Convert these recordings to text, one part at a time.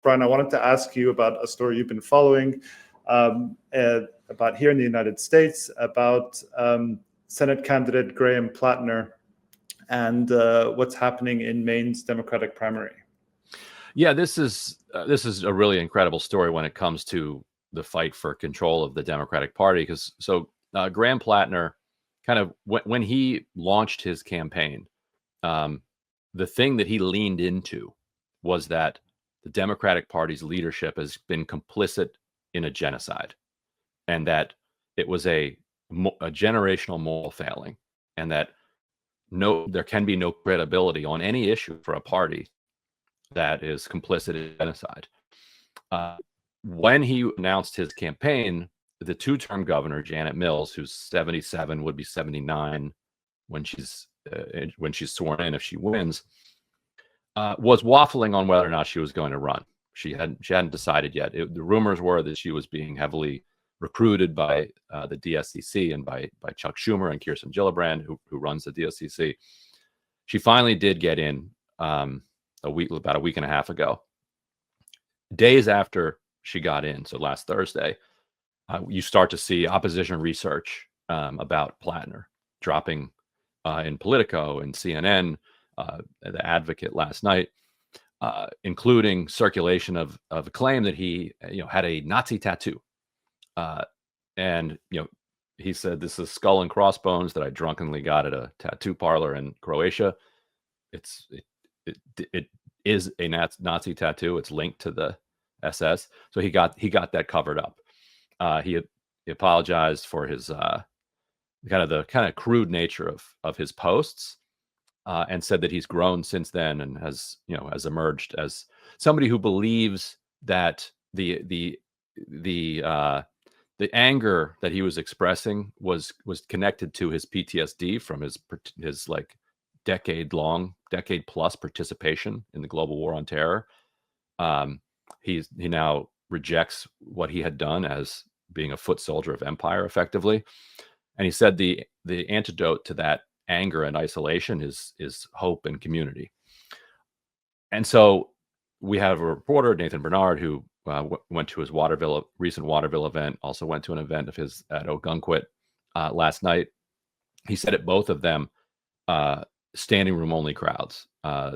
Brian, I wanted to ask you about a story you've been following about here in the United States, about Senate candidate Graham Platner and what's happening in Maine's Democratic primary. Yeah, this is a really incredible story when it comes to the fight for control of the Democratic Party. Because Graham Platner, kind of when he launched his campaign, the thing that he leaned into was that the Democratic Party's leadership has been complicit in a genocide, and that it was a generational moral failing, and that there can be no credibility on any issue for a party that is complicit in genocide. When he announced his campaign, the two-term governor, Janet Mills, who's 77, would be 79 when she's sworn in if she wins, was waffling on whether or not she was going to run. She hadn't decided yet. The rumors were that she was being heavily recruited by the DSCC and by Chuck Schumer and Kirsten Gillibrand, who runs the DSCC. She finally did get in about a week and a half ago. Days after she got in, so last Thursday, you start to see opposition research about Platner dropping in Politico and CNN, The Advocate last night, including circulation of a claim that he had a Nazi tattoo. And he said, "This is skull and crossbones that I drunkenly got at a tattoo parlor in Croatia. It is a Nazi tattoo. It's linked to the SS." So he got that covered up. He apologized for his kind of crude nature of his posts, and said that he's grown since then and has emerged as somebody who believes that the anger that he was expressing was connected to his PTSD from his like decade plus participation in the global war on terror. He now rejects what he had done as being a foot soldier of empire, effectively. And he said the antidote to that anger and isolation is hope and community. And so we have a reporter, Nathan Bernard, who went to his recent Waterville event, also went to an event of his at Ogunquit last night. He said at both of them, standing room only crowds.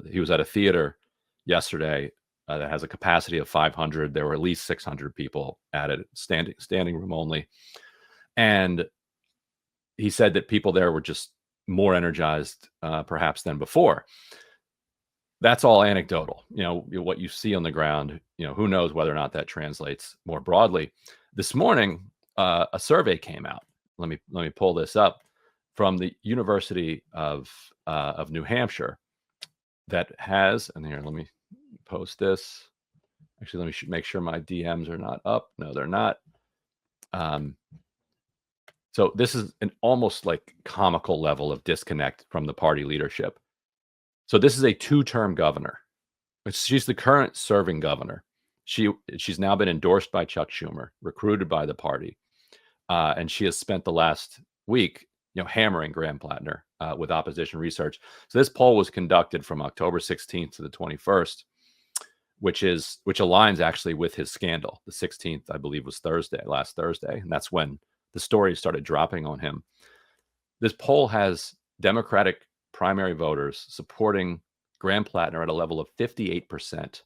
He was at a theater yesterday that has a capacity of 500. There were at least 600 people at it, standing room only. And he said that people there were just more energized, perhaps, than before. That's all anecdotal. What you see on the ground, who knows whether or not that translates more broadly. This morning, a survey came out. Let me pull this up from the University of New Hampshire that has, and here, let me post this. Actually, let me make sure my DMs are not up. No, they're not. So this is an almost like comical level of disconnect from the party leadership. So this is a two-term governor. She's the current serving governor. She's now been endorsed by Chuck Schumer, recruited by the party, and she has spent the last week, hammering Graham Platner with opposition research. So this poll was conducted from October 16th to the 21st, which aligns actually with his scandal. The 16th, I believe, was last Thursday, and that's when the story started dropping on him. This poll has Democratic primary voters supporting Graham Platner at a level of 58%,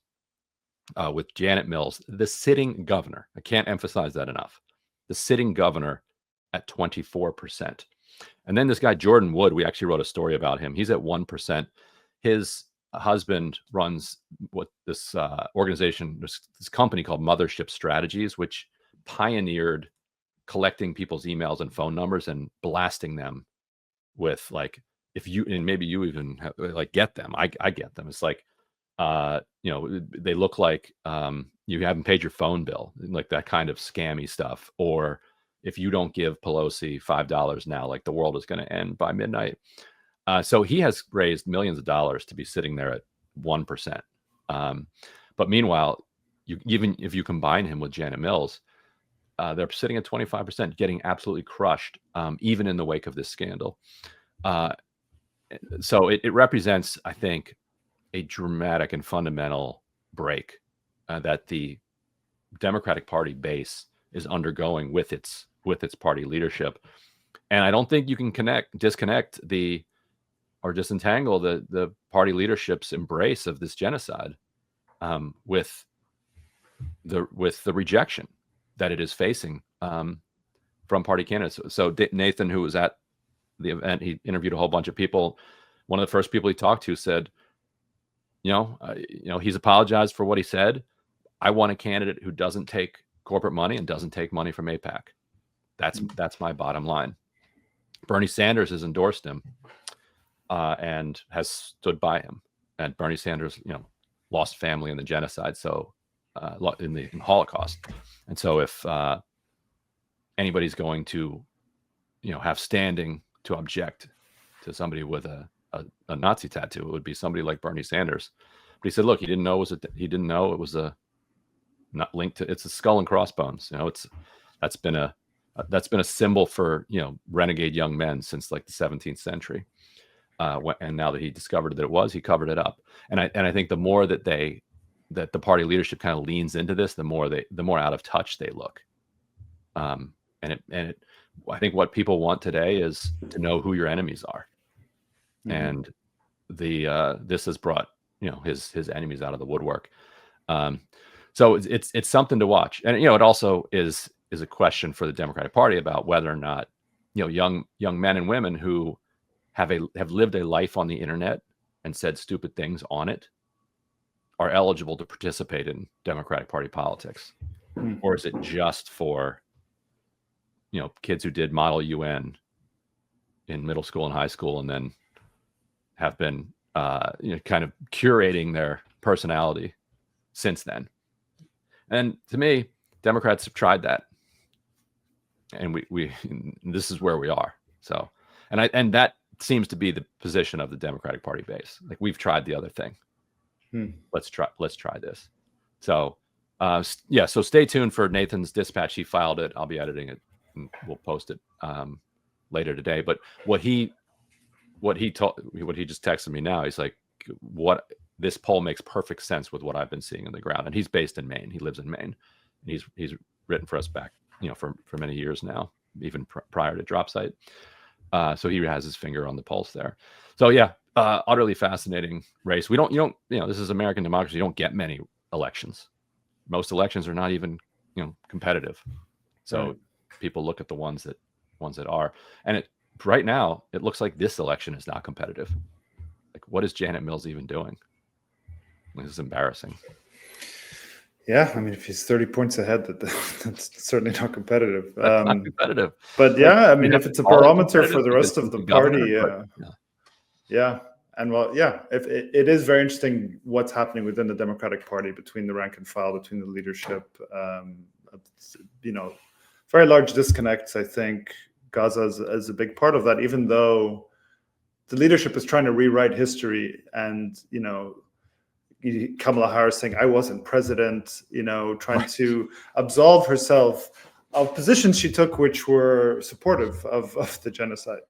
with Janet Mills, the sitting governor. I can't emphasize that enough. The sitting governor at 24%. And then this guy, Jordan Wood, we actually wrote a story about him. He's at 1%. His husband runs this organization, this company called Mothership Strategies, which pioneered collecting people's emails and phone numbers and blasting them with, like, and maybe you even get them. I get them. It's like, they look like you haven't paid your phone bill, like that kind of scammy stuff. Or if you don't give Pelosi $5 now, like the world is going to end by midnight. So he has raised millions of dollars to be sitting there at 1%. But meanwhile, even if you combine him with Janet Mills, they're sitting at 25%, getting absolutely crushed, even in the wake of this scandal. So it represents, I think, a dramatic and fundamental break that the Democratic Party base is undergoing with its party leadership. And I don't think you can disconnect or disentangle the party leadership's embrace of this genocide with the rejection that it is facing from party candidates. So Nathan, who was at the event, he interviewed a whole bunch of people. One of the first people he talked to said, he's apologized for what he said. I want a candidate who doesn't take corporate money and doesn't take money from AIPAC. That's my bottom line. Bernie Sanders has endorsed him and has stood by him. And Bernie Sanders, lost family in the genocide, so in the Holocaust. And so if anybody's going to, have standing to object to somebody with a Nazi tattoo, it would be somebody like Bernie Sanders. But he said, look, he didn't know it was not linked to, it's a skull and crossbones. That's been a symbol for, renegade young men since like the 17th century. And now that he discovered that it was, he covered it up. And I think the more that the party leadership kind of leans into this, the more out of touch they look. I think what people want today is to know who your enemies are. And this has brought, his enemies out of the woodwork. So it's something to watch. And, it also is a question for the Democratic Party about whether or not, young men and women who have lived a life on the internet and said stupid things on it are eligible to participate in Democratic Party politics. Or is it just for, kids who did Model UN in middle school and high school and then have been, kind of curating their personality since then? And to me, Democrats have tried that. And we this is where we are. So, and that seems to be the position of the Democratic Party base. Like, we've tried the other thing. Let's try this. So, so stay tuned for Nathan's dispatch. He filed it. I'll be editing it and we'll post it later today. But what he just texted me now, he's like, this poll makes perfect sense with what I've been seeing on the ground. And he's based in Maine. He lives in Maine. And he's written for us back, for many years now, even prior to Drop Site. So he has his finger on the pulse there. So yeah, utterly fascinating race. This is American democracy. You don't get many elections. Most elections are not even, competitive. So people look at the ones that are, and right now it looks like this election is not competitive. Like, what is Janet Mills even doing? This is embarrassing. Yeah, I mean, if he's 30 points ahead, that's certainly not competitive. That's not competitive. But yeah, I mean, if it's a barometer for the rest of the party, yeah. And if it is very interesting what's happening within the Democratic Party, between the rank and file, between the leadership. Very large disconnects. I think Gaza is a big part of that, even though the leadership is trying to rewrite history, and Kamala Harris saying, I wasn't president, trying to absolve herself of positions she took which were supportive of the genocide.